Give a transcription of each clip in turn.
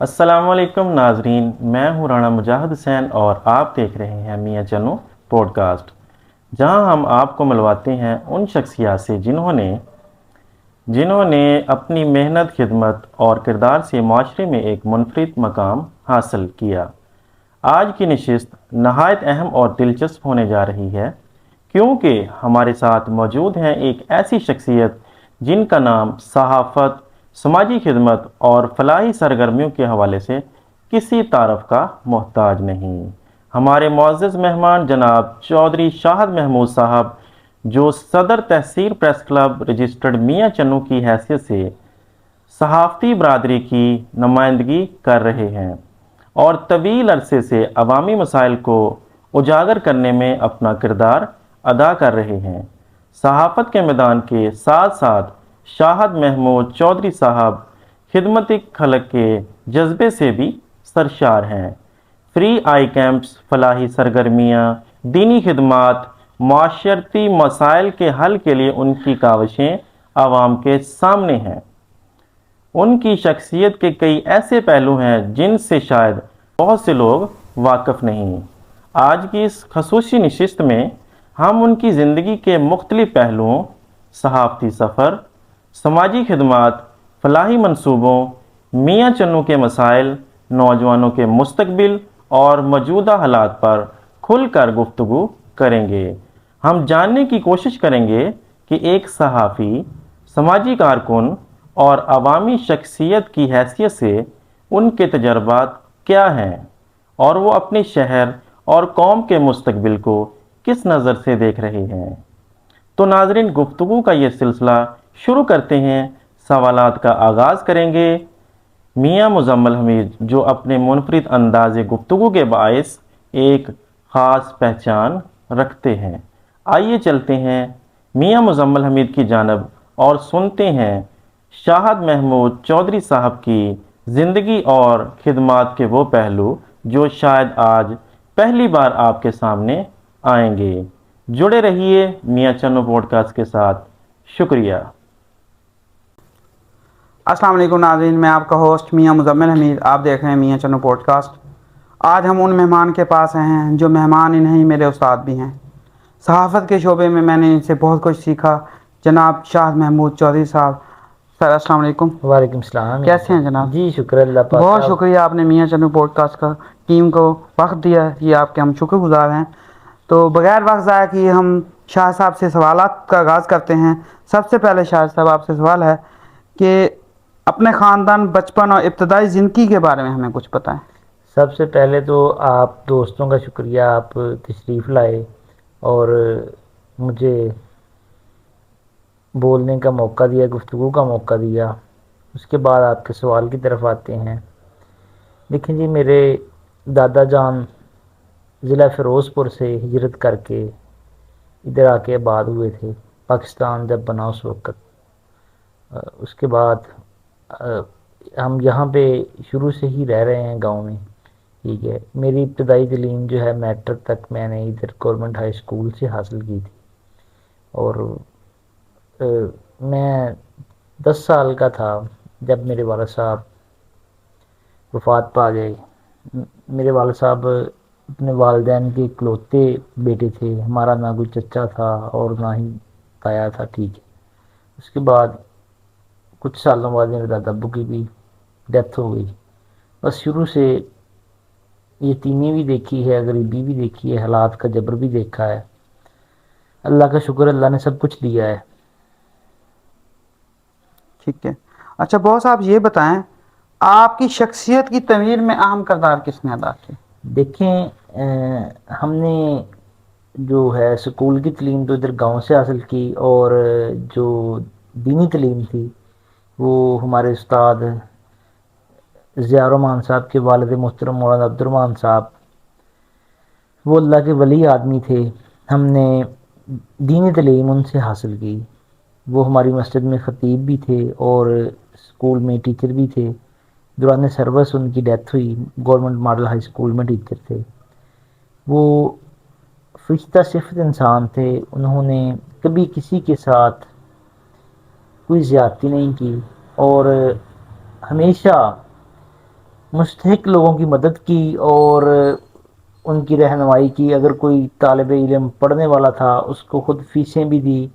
السلام علیکم ناظرین، میں ہوں رانا مجاہد حسین اور آپ دیکھ رہے ہیں میاں چنو پوڈ کاسٹ، جہاں ہم آپ کو ملواتے ہیں ان شخصیات سے جنہوں نے اپنی محنت، خدمت اور کردار سے معاشرے میں ایک منفرد مقام حاصل کیا۔ آج کی نشست نہایت اہم اور دلچسپ ہونے جا رہی ہے، کیونکہ ہمارے ساتھ موجود ہیں ایک ایسی شخصیت جن کا نام صحافت، سماجی خدمت اور فلاحی سرگرمیوں کے حوالے سے کسی تعارف کا محتاج نہیں۔ ہمارے معزز مہمان جناب چودھری شاہد محمود صاحب، جو صدر تحصیل پریس کلب رجسٹرڈ میاں چنو کی حیثیت سے صحافتی برادری کی نمائندگی کر رہے ہیں اور طویل عرصے سے عوامی مسائل کو اجاگر کرنے میں اپنا کردار ادا کر رہے ہیں۔ صحافت کے میدان کے ساتھ ساتھ شاہد محمود چودھری صاحب خدمت خلق کے جذبے سے بھی سرشار ہیں۔ فری آئی کیمپس، فلاحی سرگرمیاں، دینی خدمات، معاشرتی مسائل کے حل کے لیے ان کی کاوشیں عوام کے سامنے ہیں۔ ان کی شخصیت کے کئی ایسے پہلو ہیں جن سے شاید بہت سے لوگ واقف نہیں۔ آج کی اس خصوصی نشست میں ہم ان کی زندگی کے مختلف پہلوؤں، صحافتی سفر، سماجی خدمات، فلاحی منصوبوں، میاں چنو کے مسائل، نوجوانوں کے مستقبل اور موجودہ حالات پر کھل کر گفتگو کریں گے۔ ہم جاننے کی کوشش کریں گے کہ ایک صحافی، سماجی کارکن اور عوامی شخصیت کی حیثیت سے ان کے تجربات کیا ہیں اور وہ اپنے شہر اور قوم کے مستقبل کو کس نظر سے دیکھ رہے ہیں۔ تو ناظرین، گفتگو کا یہ سلسلہ شروع کرتے ہیں۔ سوالات کا آغاز کریں گے میاں مزمل حمید، جو اپنے منفرد انداز گفتگو کے باعث ایک خاص پہچان رکھتے ہیں۔ آئیے چلتے ہیں میاں مزمل حمید کی جانب اور سنتے ہیں شاہد محمود چودھری صاحب کی زندگی اور خدمات کے وہ پہلو جو شاید آج پہلی بار آپ کے سامنے آئیں گے۔ جڑے رہیے میاں چنو پوڈ کاسٹ کے ساتھ۔ شکریہ۔ السلام علیکم ناظرین، میں آپ کا ہوسٹ میاں مزمل حمید، آپ دیکھ رہے ہیں میاں چنو پوڈ کاسٹ۔ آج ہم ان مہمان کے پاس آئے ہیں جو مہمان ہی نہیں، میرے استاد بھی ہیں۔ صحافت کے شعبے میں نے ان سے بہت کچھ سیکھا۔ جناب شاہد محمود چودھری صاحب، سر السلام علیکم۔ وعلیکم السلام۔ کیسے ہیں جناب؟ جی شکر اللہ پاک بہت کا۔ شکریہ، آپ نے میاں چنو پوڈ کاسٹ کا ٹیم کو وقت دیا ہے، یہ آپ کے ہم شکر گزار ہیں۔ تو بغیر وقت ضائع کیے ہم شاہد صاحب سے سوالات کا آغاز کرتے ہیں۔ سب سے پہلے شاہد صاحب آپ سے سوال ہے کہ اپنے خاندان، بچپن اور ابتدائی زندگی کے بارے میں ہمیں کچھ بتائیں۔ سب سے پہلے تو آپ دوستوں کا شکریہ، آپ تشریف لائے اور مجھے بولنے کا موقع دیا، گفتگو کا موقع دیا۔ اس کے بعد آپ کے سوال کی طرف آتے ہیں۔ دیکھیں جی، میرے دادا جان ضلع فیروز پور سے ہجرت کر کے ادھر آ کے آباد ہوئے تھے، پاکستان جب بنا اس وقت۔ اس کے بعد ہم یہاں پہ شروع سے ہی رہ رہے ہیں گاؤں میں، ٹھیک ہے۔ میری ابتدائی تعلیم جو ہے میٹرک تک میں نے ادھر گورنمنٹ ہائی اسکول سے حاصل کی تھی، اور میں 10 سال کا تھا جب میرے والد صاحب وفات پا گئے۔ میرے والد صاحب اپنے والدین کے اکلوتے بیٹے تھے، ہمارا نہ کوئی چچا تھا اور نہ ہی تایا تھا، ٹھیک ہے۔ اس کے بعد کچھ سالوں بعد میرے دادا ابو کی بھی ڈیتھ ہو گئی۔ بس شروع سے یتیمی بھی دیکھی ہے، غریبی بھی دیکھی ہے، حالات کا جبر بھی دیکھا ہے۔ اللہ کا شکر، اللہ نے سب کچھ دیا ہے۔ ٹھیک ہے، اچھا بہت صاحب یہ بتائیں، آپ کی شخصیت کی تعمیر میں اہم کردار کس نے ادا کیا؟ دیکھیں، ہم نے جو ہے سکول کی تعلیم تو ادھر گاؤں سے حاصل کی، اور جو دینی تعلیم تھی وہ ہمارے استاد ضیاء الرحمان صاحب کے والد محترم مولانا عبد الرحمان صاحب، وہ اللہ کے ولی آدمی تھے۔ ہم نے دینی تعلیم ان سے حاصل کی۔ وہ ہماری مسجد میں خطیب بھی تھے اور اسکول میں ٹیچر بھی تھے۔ دوران سروس ان کی ڈیتھ ہوئی، گورنمنٹ ماڈل ہائی اسکول میں ٹیچر تھے۔ وہ فرشتہ صفت انسان تھے، انہوں نے کبھی کسی کے ساتھ کوئی زیادتی نہیں کی، اور ہمیشہ مستحق لوگوں کی مدد کی اور ان کی رہنمائی کی. اگر کوئی طالب علم پڑھنے والا تھا اس کو خود فیسیں بھی دی.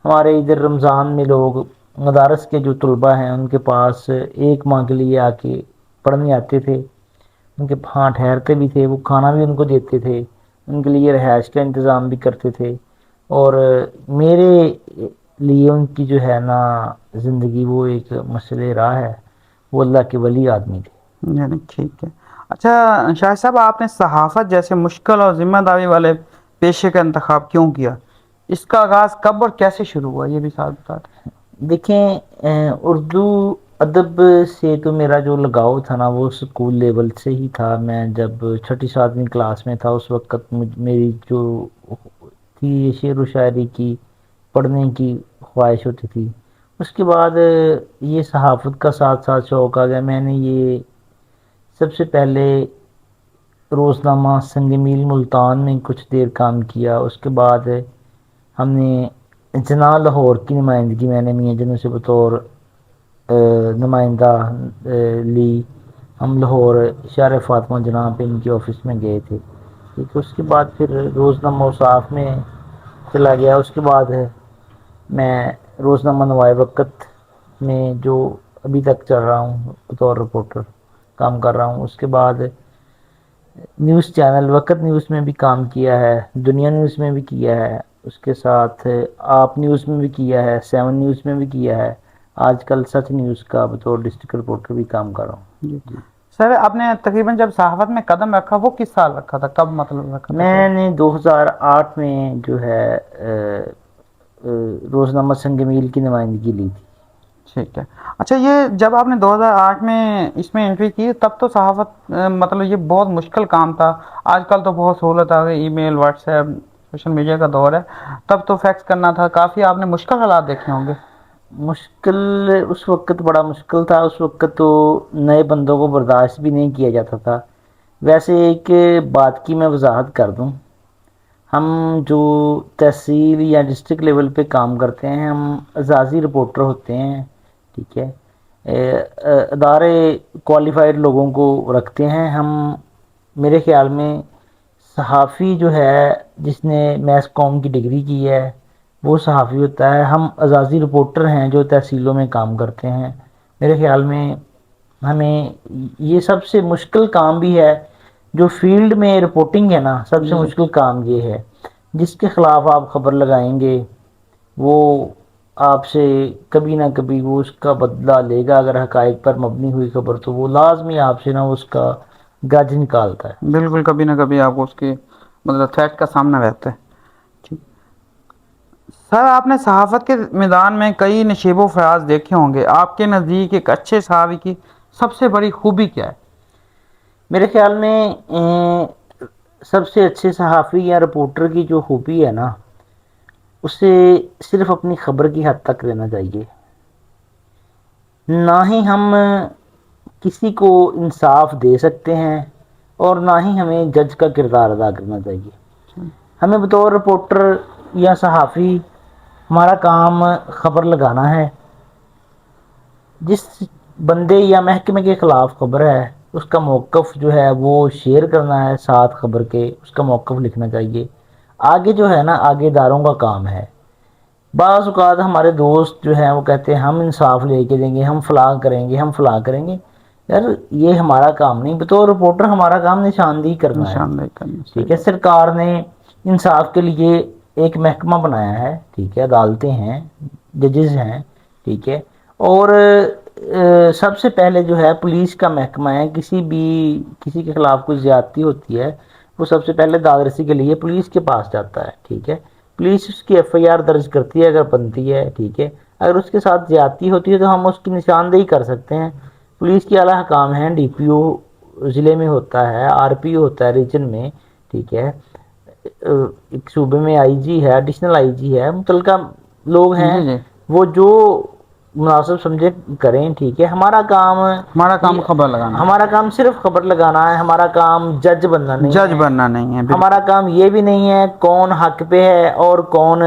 ہمارے ادھر رمضان میں لوگ مدارس کے جو طلباء ہیں ان کے پاس ایک ماہ کے لیے آ کے پڑھنے آتے تھے. ان کے ہاں ٹھہرتے بھی تھے, وہ کھانا بھی ان کو دیتے تھے, ان کے لیے رہائش کا انتظام بھی کرتے تھے. اور میرے لیے ان کی جو ہے نا زندگی وہ ایک مسئلہ راہ ہے. وہ اللہ کے ولی آدمی تھے. یعنی ٹھیک ہے. اچھا شاہ صاحب, آپ نے صحافت جیسے مشکل اور ذمہ داری والے پیشے کا انتخاب کیوں کیا؟ اس کا آغاز کب اور کیسے شروع ہوا, یہ بھی ساتھ بتا دیں. دیکھیں, اردو ادب سے تو میرا جو لگاؤ تھا نا وہ اسکول لیول سے ہی تھا. میں جب 6ٹھی 7ویں کلاس میں تھا اس وقت میری جو تھی شعر و شاعری کی پڑھنے کی خواہش ہوتی تھی. اس کے بعد یہ صحافت کا ساتھ ساتھ شوق آ گیا. میں نے یہ سب سے پہلے روزنامہ سنگ میل ملتان میں کچھ دیر کام کیا. اس کے بعد ہم نے جناح لاہور کی نمائندگی میں نے میاں جنوں سے بطور نمائندہ لی. ہم لاہور شہر فاطمہ جناح پہ ان کے آفس میں گئے تھے. ٹھیک ہے, اس کے بعد پھر روزنامہ اوصاف میں چلا گیا. اس کے بعد میں روزنامہ نوائے وقت میں جو ابھی تک چل رہا ہوں بطور رپورٹر کام کر رہا ہوں. اس کے بعد نیوز چینل وقت نیوز میں بھی کام کیا ہے, دنیا نیوز میں بھی کیا ہے, اس کے ساتھ آپ نیوز میں بھی کیا ہے, 7 نیوز میں بھی کیا ہے. آج کل سچ نیوز کا بطور ڈسٹرکٹ رپورٹر بھی کام کر رہا ہوں. سر, آپ نے تقریباً جب صحافت میں قدم رکھا وہ کس سال رکھا تھا, کب مطلب رکھا تھا؟ میں نے 2008 میں جو ہے روزنامہ سنگ میل کی نمائندگی لی تھی. ٹھیک ہے. اچھا, یہ جب آپ نے 2008 میں اس میں انٹری کی تب تو صحافت مطلب یہ بہت مشکل کام تھا. آج کل تو بہت سہولت آ گئی, ای میل, واٹس ایپ, سوشل میڈیا کا دور ہے. تب تو فیکس کرنا تھا, کافی آپ نے مشکل حالات دیکھے ہوں گے. مشکل اس وقت بڑا مشکل تھا. اس وقت تو نئے بندوں کو برداشت بھی نہیں کیا جاتا تھا. ویسے ایک بات کی میں وضاحت کر دوں, ہم جو تحصیل یا ڈسٹرکٹ لیول پہ کام کرتے ہیں ہم اعزازی رپورٹر ہوتے ہیں. ٹھیک ہے, ادارے کوالیفائڈ لوگوں کو رکھتے ہیں. ہم میرے خیال میں صحافی جو ہے جس نے میس کام کی ڈگری کی ہے وہ صحافی ہوتا ہے. ہم اعزازی رپورٹر ہیں جو تحصیلوں میں کام کرتے ہیں. میرے خیال میں ہمیں یہ سب سے مشکل کام بھی ہے. جو فیلڈ میں رپورٹنگ ہے نا سب سے مشکل کام یہ ہے. جس کے خلاف آپ خبر لگائیں گے وہ آپ سے کبھی نہ کبھی وہ اس کا بدلہ لے گا. اگر حقائق پر مبنی ہوئی خبر تو وہ لازمی آپ سے نا اس کا گج نکالتا ہے. بالکل, کبھی نہ کبھی آپ کو اس کی مطلب تھریٹ کا سامنا رہتا ہے. سر, آپ نے صحافت کے میدان میں کئی نشیب و فراز دیکھے ہوں گے. آپ کے نزدیک ایک اچھے صحافی کی سب سے بڑی خوبی کیا ہے؟ میرے خیال میں سب سے اچھے صحافی یا رپورٹر کی جو خوبی ہے نا اسے صرف اپنی خبر کی حد تک رہنا چاہیے. نہ ہی ہم کسی کو انصاف دے سکتے ہیں اور نہ ہی ہمیں جج کا کردار ادا کرنا چاہیے. ہمیں بطور رپورٹر یا صحافی ہمارا کام خبر لگانا ہے. جس بندے یا محکمے کے خلاف خبر ہے اس کا موقف جو ہے وہ شیئر کرنا ہے, ساتھ خبر کے اس کا موقف لکھنا چاہیے. آگے جو ہے نا آگے داروں کا کام ہے. بعض اوقات ہمارے دوست جو ہیں وہ کہتے ہیں ہم انصاف لے کے دیں گے, ہم فلاں کریں گے, ہم فلاں کریں گے. یار یہ ہمارا کام نہیں. بطور رپورٹر ہمارا کام نشاندہی کرنا ہے. نشاندہی کرنا. ٹھیک ہے, سرکار نے انصاف کے لیے ایک محکمہ بنایا ہے. ٹھیک ہے, عدالتیں ہیں, ججز ہیں. ٹھیک ہے, اور سب سے پہلے جو ہے پولیس کا محکمہ ہے. کسی کے خلاف کوئی زیادتی ہوتی ہے وہ سب سے پہلے داد رسی کے لیے پولیس کے پاس جاتا ہے. ٹھیک ہے, پولیس اس کی ایف آئی آر درج کرتی ہے اگر بنتی ہے. ٹھیک ہے, اگر اس کے ساتھ زیادتی ہوتی ہے تو ہم اس کی نشاندہی کر سکتے ہیں. پولیس کے اعلیٰ حکام ہیں, ڈی پی او ضلع میں ہوتا ہے, آر پی او ہوتا ہے ریجن میں. ٹھیک ہے, ایک صوبے میں آئی جی ہے, ایڈیشنل آئی جی ہے, متعلقہ لوگ ہیں جی جی, وہ جو مناسب سمجھے کریں. ٹھیک ہے, ہمارا کام خبر لگانا, ہمارا کام صرف خبر لگانا ہے. ہمارا کام جج بننا نہیں جج ہے. بننا نہیں ہے. ہمارا کام یہ بھی نہیں ہے کون حق پہ ہے اور کون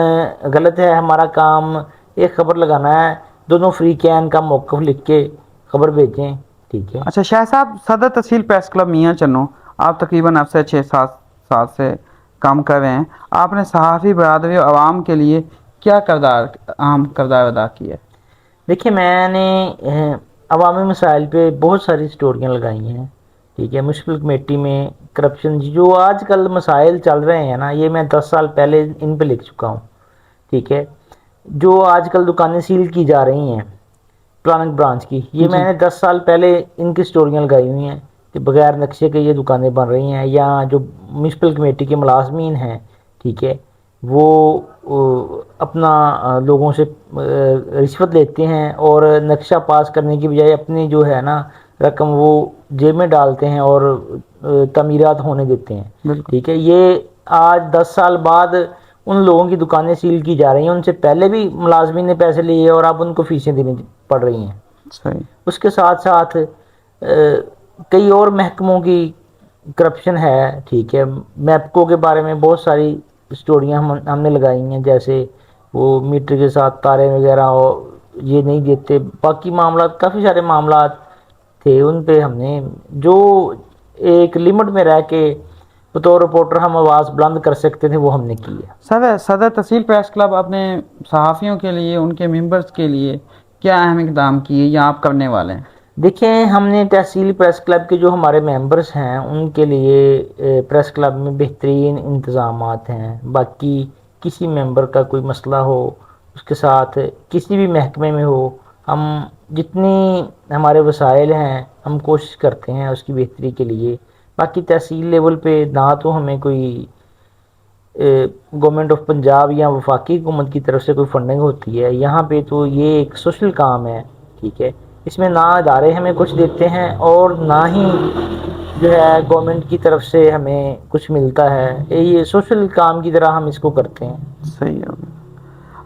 غلط ہے. ہمارا کام ایک خبر لگانا ہے, دونوں فریقین کا موقف لکھ کے خبر بھیجیں. ٹھیک ہے. اچھا شاہ صاحب، صدر تحصیل پریس کلب میاں چنو، آپ تقریباً اب سے 6-7 سال سے کام کر رہے ہیں. آپ نے صحافی برادری اور عوام کے لیے کیا اہم کردار ادا کیا ہے؟ دیکھیے میں نے عوامی مسائل پہ بہت ساری سٹوریاں لگائی ہیں. ٹھیک ہے. مشکل کمیٹی میں کرپشن جو آج کل مسائل چل رہے ہیں نا، یہ میں 10 سال پہلے ان پہ لکھ چکا ہوں. ٹھیک ہے. جو آج کل دکانیں سیل کی جا رہی ہیں پلاننگ برانچ کی، یہ جی میں نے 10 سال پہلے ان کی سٹوریاں لگائی ہوئی ہیں کہ بغیر نقشے کے یہ دکانیں بن رہی ہیں. یا جو میونسپل کمیٹی کے ملازمین ہیں، ٹھیک ہے، وہ اپنا لوگوں سے رشوت لیتے ہیں اور نقشہ پاس کرنے کی بجائے اپنی جو ہے نا رقم وہ جیب میں ڈالتے ہیں اور تعمیرات ہونے دیتے ہیں. بالکل ٹھیک ہے. یہ آج 10 سال بعد ان لوگوں کی دکانیں سیل کی جا رہی ہیں. ان سے پہلے بھی ملازمین نے پیسے لیے اور اب ان کو فیسیں دینی پڑ رہی ہیں. صحیح. اس کے ساتھ ساتھ کئی اور محکموں کی کرپشن ہے. ٹھیک ہے. میپکو کے بارے میں بہت ساری سٹوریاں ہم نے لگائی ہیں، جیسے وہ میٹر کے ساتھ تارے وغیرہ یہ نہیں دیتے. باقی معاملات کافی سارے معاملات تھے، ان پہ ہم نے جو ایک لمٹ میں رہ کے بطور رپورٹر ہم آواز بلند کر سکتے تھے وہ ہم نے کی ہے. صدر تحصیل پریس کلب اپنے صحافیوں کے لیے، ان کے ممبرز کے لیے کیا اہم اقدام کیے یا آپ کرنے والے ہیں؟ دیکھیں ہم نے تحصیل پریس کلب کے جو ہمارے ممبرز ہیں ان کے لیے پریس کلب میں بہترین انتظامات ہیں. باقی کسی ممبر کا کوئی مسئلہ ہو، اس کے ساتھ کسی بھی محکمے میں ہو، ہم جتنی ہمارے وسائل ہیں ہم کوشش کرتے ہیں اس کی بہتری کے لیے. باقی تحصیل لیول پہ نہ تو ہمیں کوئی گورنمنٹ آف پنجاب یا وفاقی حکومت کی طرف سے کوئی فنڈنگ ہوتی ہے. یہاں پہ تو یہ ایک سوشل کام ہے. ٹھیک ہے. اس میں نہ ادارے ہمیں کچھ دیتے ہیں اور نہ ہی جو ہے گورنمنٹ کی طرف سے ہمیں کچھ ملتا ہے. یہ سوشل کام کی طرح ہم اس کو کرتے ہیں. صحیح ہے.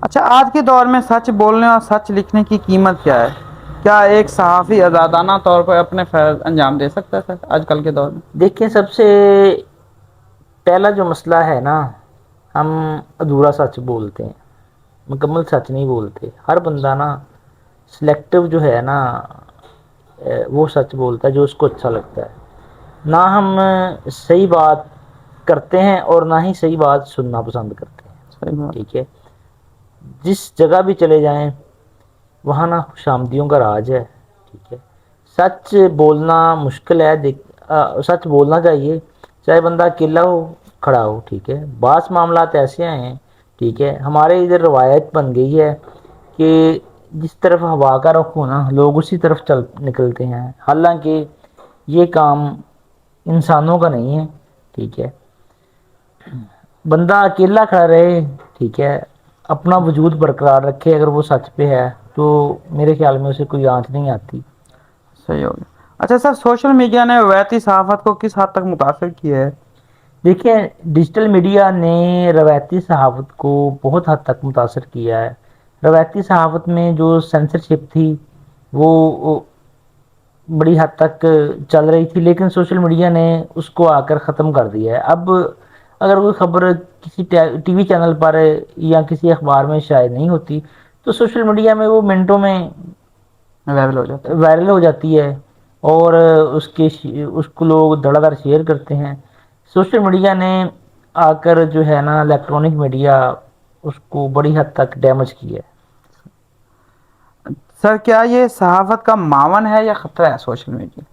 اچھا آج کے دور میں سچ بولنے اور سچ لکھنے کی قیمت کیا ہے؟ کیا ایک صحافی آزادانہ طور پر اپنے فرض انجام دے سکتا ہے سر آج کل کے دور میں؟ دیکھیں سب سے پہلا جو مسئلہ ہے نا، ہم ادھورا سچ بولتے ہیں، مکمل سچ نہیں بولتے. ہر بندہ نا سلیکٹو جو ہے نا وہ سچ بولتا ہے جو اس کو اچھا لگتا ہے. نہ ہم صحیح بات کرتے ہیں اور نہ ہی صحیح بات سننا پسند کرتے ہیں. صحیح بات. ٹھیک ہے. جس جگہ بھی چلے جائیں وہاں نا خوش آمدیوں کا راج ہے. ٹھیک ہے. سچ بولنا مشکل ہے، سچ بولنا چاہیے چاہے بندہ اکیلا ہو کھڑا ہو. ٹھیک ہے. بعض معاملات ایسے ہیں، ٹھیک ہے، ہمارے ادھر روایت بن گئی ہے کہ جس طرف ہوا کا رخ ہو نا لوگ اسی طرف چل نکلتے ہیں. حالانکہ یہ کام انسانوں کا نہیں ہے. ٹھیک ہے. بندہ اکیلا کھڑا رہے، ٹھیک ہے، اپنا وجود برقرار رکھے، اگر وہ سچ پہ ہے تو میرے خیال میں اسے کوئی آنچ نہیں آتی. صحیح ہو گیا. اچھا سر، سوشل میڈیا نے روایتی صحافت کو کس حد تک متاثر کیا ہے؟ دیکھیں ڈیجیٹل میڈیا نے روایتی صحافت کو بہت حد تک متاثر کیا ہے. روایتی صحافت میں جو سینسرشپ تھی وہ بڑی حد تک چل رہی تھی، لیکن سوشل میڈیا نے اس کو آ کر ختم کر دیا ہے. اب اگر کوئی خبر کسی ٹی وی چینل پر یا کسی اخبار میں شائع نہیں ہوتی تو سوشل میڈیا میں وہ منٹوں میں اویلیبل ہو جاتا ہے. وائرل ہو جاتی ہے اور اس کو لوگ دھڑا دھڑ شیئر کرتے ہیں. سوشل میڈیا نے آ کر جو ہے نا الیکٹرانک میڈیا اس کو بڑی حد تک ڈیمیج کیا ہے. سر کیا یہ صحافت کا معاون ہے یا خطرہ ہے سوشل میڈیا؟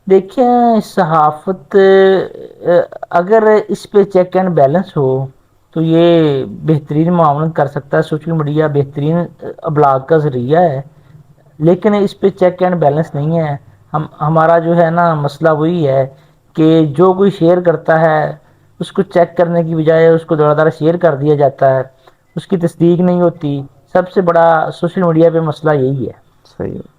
دیکھیں صحافت اگر اس پہ چیک اینڈ بیلنس ہو تو یہ بہترین معاونت کر سکتا ہے. سوشل میڈیا بہترین ابلاغ کا ذریعہ ہے، لیکن اس پہ چیک اینڈ بیلنس نہیں ہے. ہمارا جو ہے نا مسئلہ وہی ہے کہ جو کوئی شیئر کرتا ہے اس کو چیک کرنے کی بجائے اس کو دوڑا دھڑا شیئر کر دیا جاتا ہے، اس کی تصدیق نہیں ہوتی. سب سے بڑا سوشل میڈیا پہ مسئلہ یہی ہے. صحیح ہے.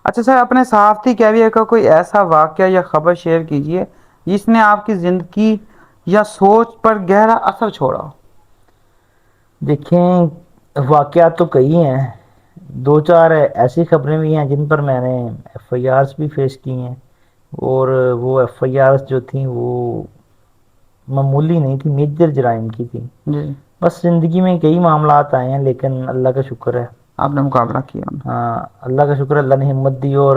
اچھا سر، اپنے صحافتی کیریئر کا کوئی ایسا واقعہ یا خبر شیئر کیجیے جس نے آپ کی زندگی یا سوچ پر گہرا اثر چھوڑا ہو. دیکھیں واقعات تو کئی ہیں، 2-4 ایسی خبریں بھی ہیں جن پر میں نے ایف آئی آرز بھی فیس کی ہیں، اور وہ ایف آئی آرز جو تھیں وہ معمولی نہیں تھی، میجر جرائم کی تھی. جی. بس زندگی میں کئی معاملات آئے ہیں لیکن اللہ کا شکر ہے. آپ نے مقابلہ کیا. ہاں اللہ کا شکر ہے، اللہ نے ہمت دی اور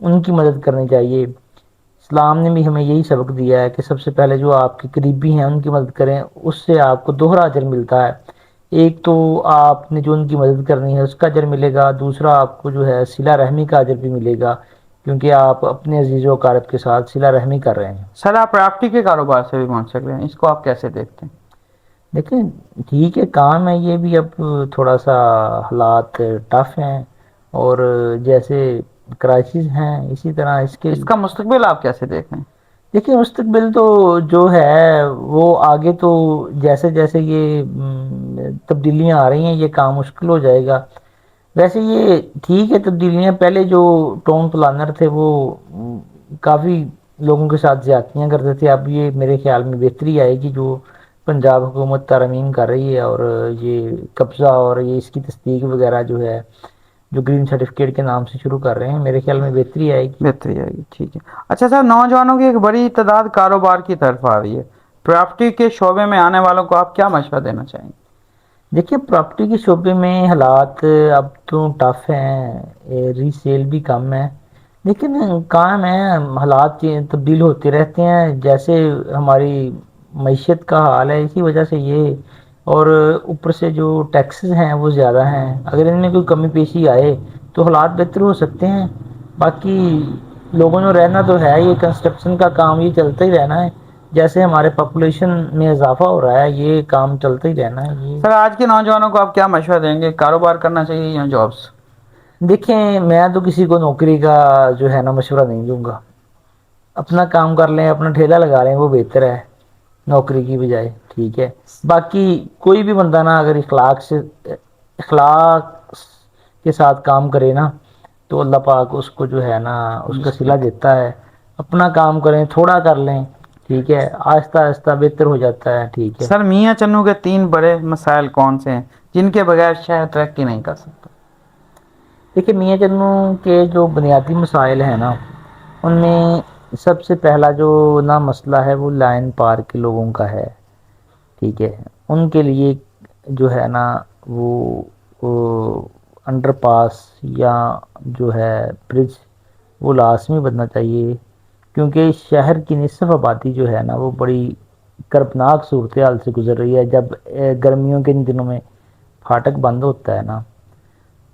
ان کی مدد کرنی چاہیے. اسلام نے بھی ہمیں یہی سبق دیا ہے کہ سب سے پہلے جو آپ کے قریبی ہیں ان کی مدد کریں, اس سے آپ کو دوہرا اجر ملتا ہے. ایک تو آپ نے جو ان کی مدد کرنی ہے اس کا اجر ملے گا, دوسرا آپ کو جو ہے صلہ رحمی کا اجر بھی ملے گا, کیونکہ آپ اپنے عزیز و اقارب کے ساتھ صلہ رحمی کر رہے ہیں. سر آپ پراپرٹی کے کاروبار سے بھی پہنچ سکتے ہیں, اس کو آپ کیسے دیکھتے ہیں؟ دیکھیں ٹھیک ہے, کام ہے یہ بھی, اب تھوڑا سا حالات ٹف ہیں اور جیسے کرائسس ہیں اسی طرح اس کے. اس کا مستقبل آپ کیسے دیکھیں؟ دیکھیں مستقبل تو جو ہے وہ آگے تو جیسے جیسے یہ تبدیلیاں آ رہی ہیں یہ کام مشکل ہو جائے گا. ویسے یہ ٹھیک ہے تبدیلیاں, پہلے جو ٹاؤن پلانر تھے وہ کافی لوگوں کے ساتھ زیادتیاں کرتے تھے, اب یہ میرے خیال میں بہتری آئے گی. جو پنجاب حکومت ترمیم کر رہی ہے اور یہ قبضہ اور یہ اس کی تصدیق وغیرہ جو ہے جو گرین سرٹیفکیٹ کے نام سے شروع کر رہے ہیں, میرے خیال میں بہتری آئے گی. بہتری آئے گی, ٹھیک ہے. اچھا سر, نوجوانوں کی ایک بڑی تعداد کاروبار کی طرف آ رہی ہے, پراپرٹی کے شعبے میں آنے والوں کو آپ کیا مشورہ دینا چاہیں گے؟ دیکھیے پراپرٹی کے شعبے میں حالات اب تو ٹف ہیں, ری سیل بھی کم ہے, لیکن کام ہے, حالات تبدیل ہوتے رہتے ہیں جیسے ہماری معیشت کا حال ہے, اسی وجہ سے یہ. اور اوپر سے جو ٹیکسز ہیں وہ زیادہ ہیں, اگر ان میں کوئی کمی پیشی آئے تو حالات بہتر ہو سکتے ہیں. باقی لوگوں نے رہنا تو ہے, یہ کنسٹرکشن کا کام یہ چلتا ہی رہنا ہے, جیسے ہمارے پاپولیشن میں اضافہ ہو رہا ہے یہ کام چلتا ہی رہنا ہے. یہ سر آج کے نوجوانوں کو آپ کیا مشورہ دیں گے, کاروبار کرنا چاہیے یا جابس؟ دیکھیں میں تو کسی کو نوکری کا جو ہے نا مشورہ نہیں دوں گا, اپنا کام کر لیں, اپنا ٹھیلا لگا لیں, وہ بہتر ہے نوکری کی بجائے. ٹھیک ہے, باقی کوئی بھی بندہ نا اگر اخلاق کے ساتھ کام کرے نا تو اللہ پاک اس کو جو ہے نا اس کا صلہ دیتا ہے. اپنا کام کریں, تھوڑا کر لیں, ٹھیک ہے, آہستہ آہستہ بہتر ہو جاتا ہے. ٹھیک ہے سر میاں چنو کے 3 بڑے مسائل کون سے ہیں جن کے بغیر شہر ترقی نہیں کر سکتا؟ دیکھیے میاں چنو کے جو بنیادی مسائل ہیں نا, ان میں سب سے پہلا جو نا مسئلہ ہے وہ لائن پارک کے لوگوں کا ہے. ٹھیک ہے, ان کے لیے جو ہے نا وہ انڈر پاس یا جو ہے برج وہ لازمی بننا چاہیے, کیونکہ شہر کی نصف آبادی جو ہے نا وہ بڑی کربناک صورتحال سے گزر رہی ہے. جب گرمیوں کے دنوں میں پھاٹک بند ہوتا ہے نا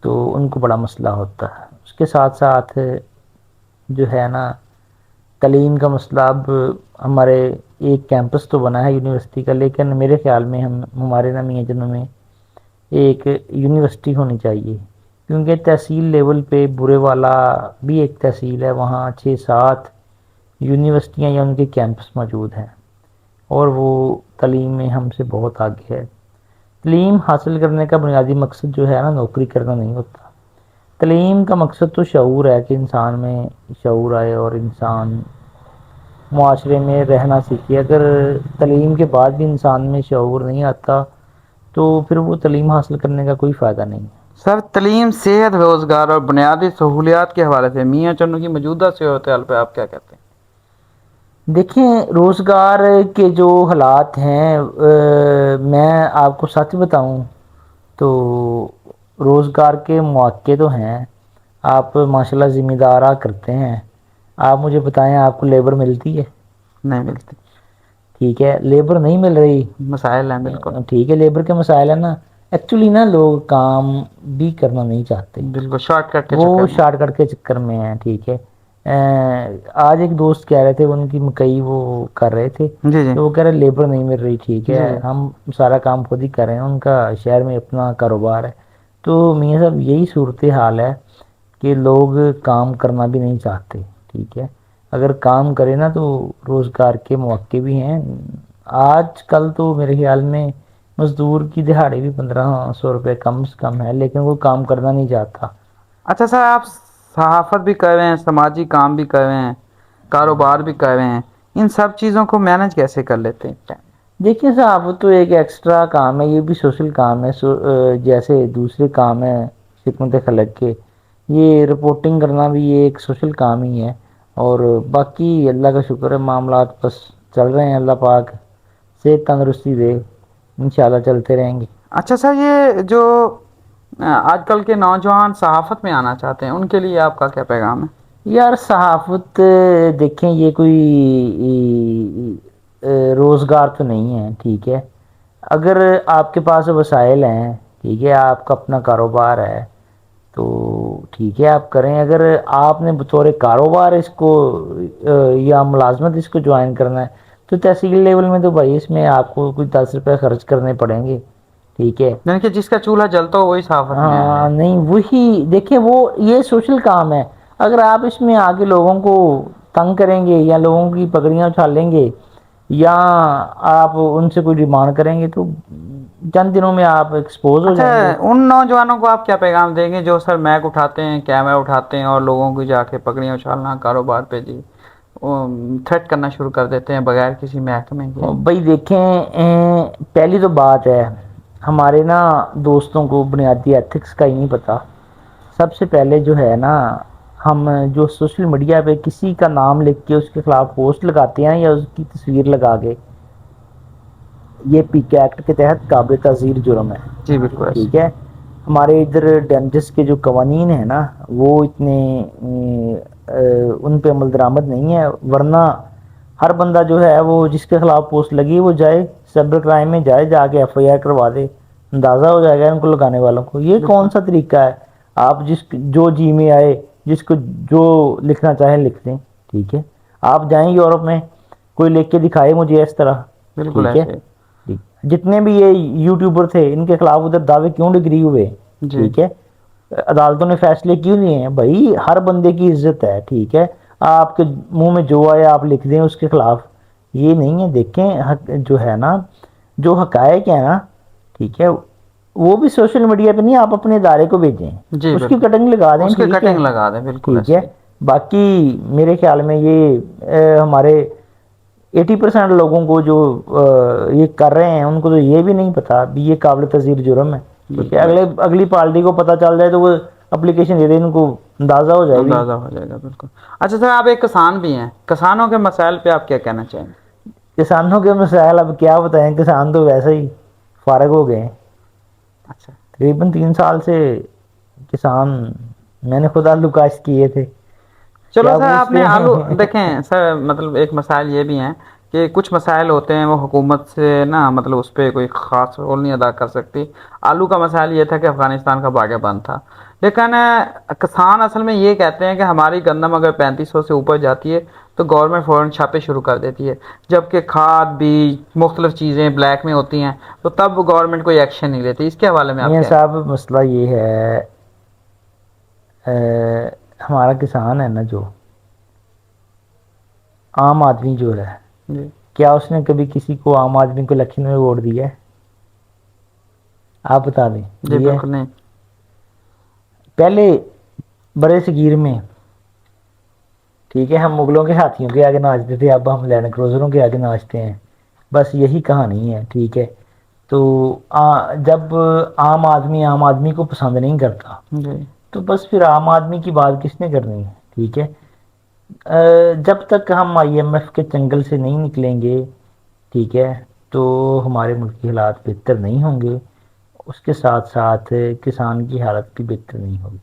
تو ان کو بڑا مسئلہ ہوتا ہے. اس کے ساتھ ساتھ جو ہے نا تعلیم کا مسئلہ, اب ہمارے ایک کیمپس تو بنا ہے یونیورسٹی کا, لیکن میرے خیال میں ہمارے نا میاں چنو میں ایک یونیورسٹی ہونی چاہیے, کیونکہ تحصیل لیول پہ برے والا بھی ایک تحصیل ہے, وہاں 6-7 یونیورسٹیاں یا ان کے کیمپس موجود ہیں, اور وہ تعلیم میں ہم سے بہت آگے ہے. تعلیم حاصل کرنے کا بنیادی مقصد جو ہے نا نوکری کرنا نہیں ہوتا, تعلیم کا مقصد تو شعور ہے کہ انسان میں شعور آئے اور انسان معاشرے میں رہنا سیکھے. اگر تعلیم کے بعد بھی انسان میں شعور نہیں آتا تو پھر وہ تعلیم حاصل کرنے کا کوئی فائدہ نہیں ہے. سر تعلیم, صحت, روزگار اور بنیادی سہولیات کے حوالے سے میاں چنو کی موجودہ صورتحال پہ آپ کیا کہتے ہیں؟ دیکھیں روزگار کے جو حالات ہیں, میں آپ کو سچ بتاؤں تو روزگار کے مواقع تو ہیں, آپ ماشاءاللہ ذمہ دارہ کرتے ہیں, آپ مجھے بتائیں آپ کو لیبر ملتی ہے؟ نہیں ملتی. ٹھیک ہے, لیبر نہیں مل رہی, مسائل ہیں بالکل. ٹھیک ہے, لیبر کے مسائل ہیں نا, ایکچولی نا لوگ کام بھی کرنا نہیں چاہتے, بالکل شارٹ کٹ کے چکر وہ میں. شارٹ کٹ کے چکر میں ہیں. ٹھیک ہے, آج ایک دوست کہہ رہے تھے ان کی مکئی وہ کر رہے تھے جی جی تو وہ کہہ رہے لیبر نہیں مل رہی. ٹھیک جی ہے, جی. ہم سارا کام خود ہی کر رہے ہیں, ان کا شہر میں اپنا کاروبار ہے. تو میاں صاحب یہی صورتحال ہے کہ لوگ کام کرنا بھی نہیں چاہتے. ٹھیک ہے, اگر کام کرے نا تو روزگار کے مواقع بھی ہیں. آج کل تو میرے خیال میں مزدور کی دہاڑی بھی 1500 روپے کم سے کم ہے, لیکن وہ کام کرنا نہیں چاہتا. اچھا سر, آپ صحافت بھی کر رہے ہیں, سماجی کام بھی کر رہے ہیں, کاروبار بھی کر رہے ہیں, ان سب چیزوں کو مینج کیسے کر لیتے ہیں؟ دیکھیے صاحب تو ایک ایکسٹرا کام ہے, یہ بھی سوشل کام ہے, جیسے دوسرے کام ہے خدمت خلق کے, یہ رپورٹنگ کرنا بھی یہ ایک سوشل کام ہی ہے. اور باقی اللہ کا شکر ہے, معاملات بس چل رہے ہیں, اللہ پاک صحت تندرستی دے, انشاءاللہ چلتے رہیں گے. اچھا سر, یہ جو آج کل کے نوجوان صحافت میں آنا چاہتے ہیں ان کے لیے آپ کا کیا پیغام ہے؟ یار صحافت دیکھیں یہ کوئی روزگار تو نہیں ہے، ٹھیک ہے. اگر آپ کے پاس وسائل ہیں، ٹھیک ہے، آپ کا اپنا کاروبار ہے تو ٹھیک ہے آپ کریں. اگر آپ نے بطور کاروبار اس کو یا ملازمت اس کو جوائن کرنا ہے تو تحصیل لیول میں تو بھائی اس میں آپ کو کوئی 10 روپے خرچ کرنے پڑیں گے، ٹھیک ہے. یعنی کہ جس کا چولہا جلتا ہو وہی صحافت میں آئے. ہاں نہیں وہی دیکھیں، وہ یہ سوشل کام ہے. اگر آپ اس میں آگے لوگوں کو تنگ کریں گے یا لوگوں کی پگڑیاں اچھالیں گے یا آپ ان سے کوئی ڈیمانڈ کریں گے تو چند دنوں میں آپ ایکسپوز ہو اچھا، جائیں گے. ان نوجوانوں کو آپ کیا پیغام دیں گے جو سر میک اٹھاتے ہیں، کیمرہ اٹھاتے ہیں اور لوگوں کی جا کے پکڑیاں اچھالنا کاروبار پہ جی تھریٹ کرنا شروع کر دیتے ہیں بغیر کسی محکمے کے؟ بھائی دیکھیں، پہلی تو بات ہے ہمارے نا دوستوں کو بنیادی ایتھکس کا ہی نہیں پتہ. سب سے پہلے جو ہے نا، ہم جو سوشل میڈیا پہ کسی کا نام لکھ کے اس کے خلاف پوسٹ لگاتے ہیں یا اس کی تصویر لگا کے، یہ پی کے ایکٹ کے تحت قابل تعزیر جرم ہے، جی بالکل ٹھیک ایسے. ہے. ہمارے ادھر ڈیمیجز کے جو قوانین ہیں نا وہ اتنے ان پہ عمل درآمد نہیں ہے. ورنہ ہر بندہ جو ہے وہ جس کے خلاف پوسٹ لگی وہ جائے سائبر کرائم میں جا کے ایف آئی آر کروا دے، اندازہ ہو جائے گا ان کو لگانے والوں کو. یہ بالکل کون سا طریقہ ہے؟ آپ جو جی میں آئے جس کو جو لکھنا چاہیں لکھ دیں، ٹھیک ہے. آپ جائیں یورپ میں کوئی لکھ کے دکھائے مجھے اس طرح، بالکل ٹھیک ہے. ایسے. جتنے بھی یہ یوٹیوبر تھے ان کے خلاف ادھر دعوے کیوں ڈگری ہوئے، جی ٹھیک ہے. عدالتوں نے فیصلے کیوں لیے ہیں؟ بھائی ہر بندے کی عزت ہے، ٹھیک ہے. آپ کے منہ میں جو آئے آپ لکھ دیں اس کے خلاف، یہ نہیں ہے. دیکھیں جو ہے نا، جو حقائق ہے نا، ٹھیک ہے، وہ بھی سوشل میڈیا پہ نہیں، آپ اپنے ادارے کو بھیجیں، جی اس کی بالکل کٹنگ لگا دیں، اس کے ٹھیک ہے، کٹنگ لگا دیں. بالکل ٹھیک ہے. ایسے. باقی میرے خیال میں یہ ہمارے 80% لوگوں کو جو یہ کر رہے ہیں ان کو تو یہ بھی نہیں پتا بھی یہ قابل تذیر جرم ہے، ٹھیک ہے. بالکل ایسے. اگلی پارٹی کو پتہ چل جائے تو وہ اپلیکیشن دے دے، ان کو اندازہ ہو جائے بھی. اندازہ ہو جائے گا. بالکل. اچھا سر، آپ ایک کسان بھی ہیں، کسانوں کے مسائل پہ آپ کیا کہنا چاہیں گے؟ کسانوں کے مسائل اب کیا بتائیں، کسان تو ویسے ہی فارغ ہو گئے ہیں. اچھا. تقریباً 3 سال سے کسان، میں نے خود آلو کاشت کیے تھے. چلو کیا سر، آپ نے پوچھتے آلو ہیں؟ دیکھیں سر، مطلب ایک مسائل یہ بھی ہیں کہ کچھ مسائل ہوتے ہیں وہ حکومت سے نا مطلب اس پہ کوئی خاص رول نہیں ادا کر سکتی. آلو کا مسائل یہ تھا کہ افغانستان کا باغ بند تھا، لیکن کسان اصل میں یہ کہتے ہیں کہ ہماری گندم اگر 3500 سے اوپر جاتی ہے تو گورنمنٹ فوراً چھاپے شروع کر دیتی ہے، جبکہ کھاد بیج مختلف چیزیں بلیک میں ہوتی ہیں تو تب گورنمنٹ کوئی ایکشن نہیں لیتی. اس کے حوالے میں آپ میاں کیا صاحب مسئلہ یہ ہے، ہمارا کسان ہے نا، جو عام آدمی جو ہے، جی کیا اس نے کبھی کسی کو عام آدمی کو الیکشن میں ووٹ دیا ہے؟ آپ بتا دیں. جی دیا ہے؟ بالکل نہیں. پہلے برے صغیر میں، ٹھیک ہے، ہم مغلوں کے ہاتھیوں کے آگے ناچتے تھے، اب ہم لینڈ کروزروں کے آگے ناچتے ہیں. بس یہی کہانی ہے، ٹھیک ہے. تو جب عام آدمی کو پسند نہیں کرتا جی تو بس پھر عام آدمی کی بات کس نے کرنی ہے، ٹھیک ہے. جب تک ہم آئی ایم ایف کے چنگل سے نہیں نکلیں گے، ٹھیک ہے، تو ہمارے ملک کے حالات بہتر نہیں ہوں گے. اس کے ساتھ ساتھ کسان کی حالت بھی بہتر نہیں ہوگی،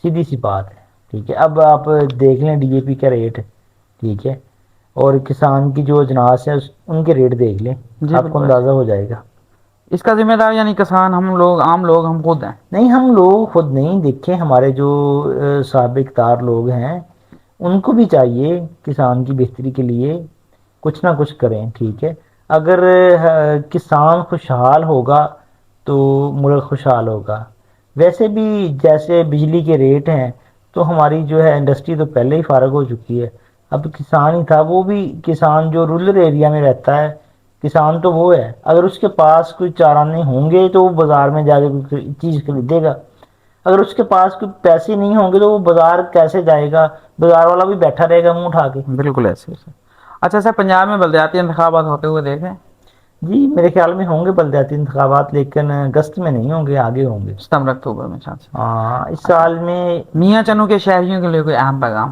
سیدھی سی بات ہے، ٹھیک ہے. اب آپ دیکھ لیں ڈی اے پی کا ریٹ، ٹھیک ہے، اور کسان کی جو اجناس ہیں ان کے ریٹ دیکھ لیں، جی آپ کو بالکل. اندازہ ہو جائے گا. اس کا ذمہ دار یعنی کسان، ہم لوگ عام لوگ، ہم خود ہیں. نہیں، ہم لوگ خود نہیں. دیکھیں ہمارے جو سابق دار لوگ ہیں ان کو بھی چاہیے کسان کی بہتری کے لیے کچھ نہ کچھ کریں، ٹھیک ہے. اگر کسان خوشحال ہوگا تو ملک خوشحال ہوگا. ویسے بھی جیسے بجلی کے ریٹ ہیں تو ہماری جو ہے انڈسٹری تو پہلے ہی فارغ ہو چکی ہے. اب کسان ہی تھا، وہ بھی کسان جو رورل ایریا میں رہتا ہے، کسان تو وہ ہے. اگر اس کے پاس کوئی چارانے ہوں گے تو وہ بازار میں جا کے چیز خریدے گا. اگر اس کے پاس کوئی پیسے نہیں ہوں گے تو وہ بازار کیسے جائے گا؟ بازار والا بھی بیٹھا رہے گا منہ اٹھا کے. بالکل ایسے. اچھا سر، پنجاب میں بلدیاتی انتخابات ہوتے ہوئے دیکھیں؟ جی میرے خیال میں ہوں گے بلدیاتی انتخابات، لیکن اگست میں نہیں ہوں گے، آگے ہوں گے. ستمبر اکتوبر میں چانس ہے. ہاں اس اچھا، سال میں. میاں چنو کے شہریوں کے لیے کوئی اہم پیغام؟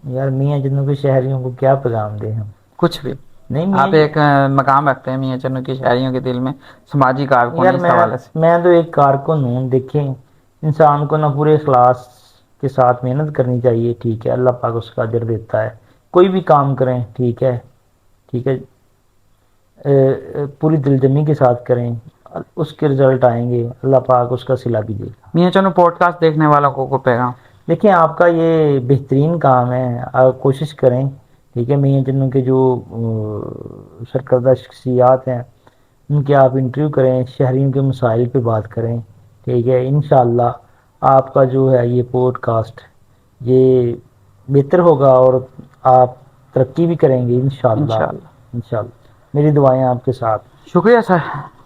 یار میاں چنو کے شہریوں کو کیا پیغام دیں ہم؟ کچھ بھی. نہیں آپ ایک مقام رکھتے ہیں میاں چنو کی شہریوں کے دل میں، سماجی کارکن یار اس حوالے سے. میں تو ایک کارکن ہوں. دیکھیں انسان کو نہ پورے اخلاص کے ساتھ محنت کرنی چاہیے، ٹھیک ہے، اللہ پاک اس کا اجر دیتا ہے. کوئی بھی کام کریں، ٹھیک ہے، ٹھیک ہے، پوری دل جمی کے ساتھ کریں، اس کے رزلٹ آئیں گے، اللہ پاک اس کا صلہ بھی دے گا. میاں چنو پوڈ کاسٹ دیکھنے والوں کو پیغام؟ دیکھیں آپ کا یہ بہترین کام ہے، آپ کوشش کریں، ٹھیک ہے. میاں چنو کے جو سرکردہ شخصیات ہیں ان کے آپ انٹرویو کریں، شہریوں کے مسائل پہ بات کریں، ٹھیک ہے. انشاءاللہ آپ کا جو ہے یہ پوڈ کاسٹ یہ بہتر ہوگا اور آپ ترقی بھی کریں گے انشاءاللہ. انشاءاللہ. انشاءاللہ میری دعائیں آپ کے ساتھ. شکریہ سر.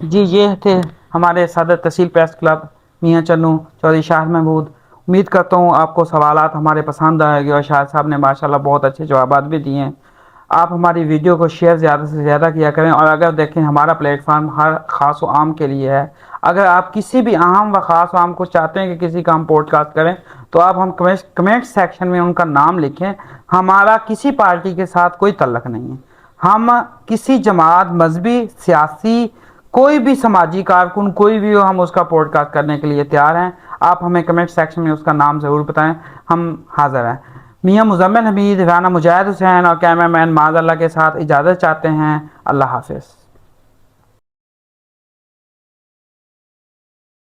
جی یہ تھے ہمارے صدر تحصیل پریس کلب میاں چنو چودھری شاہد محمود. امید کرتا ہوں آپ کو سوالات ہمارے پسند آئے گے، اور شاہد صاحب نے ماشاءاللہ بہت اچھے جوابات بھی دیے ہیں. آپ ہماری ویڈیو کو شیئر زیادہ سے زیادہ کیا کریں، اور اگر دیکھیں ہمارا پلیٹ فارم ہر خاص و عام کے لیے ہے. اگر آپ کسی بھی اہم و خاص و عام کو چاہتے ہیں کہ کسی کا ہم پوڈ کاسٹ کریں تو آپ ہم کمنٹ سیکشن میں ان کا نام لکھیں. ہمارا کسی پارٹی کے ساتھ کوئی تعلق نہیں ہے. ہم کسی جماعت، مذہبی، سیاسی، کوئی بھی سماجی کارکن کوئی بھی ہو، ہم اس کا پوڈ کاسٹ کرنے کے لیے تیار ہیں. آپ ہمیں کمنٹ سیکشن میں اس کا نام ضرور بتائیں، ہم حاضر ہیں. میاں مزمل حمید، رانا مجاہد حسین اور کیمرہ مین معاذ اللہ کے ساتھ اجازت چاہتے ہیں. اللہ حافظ.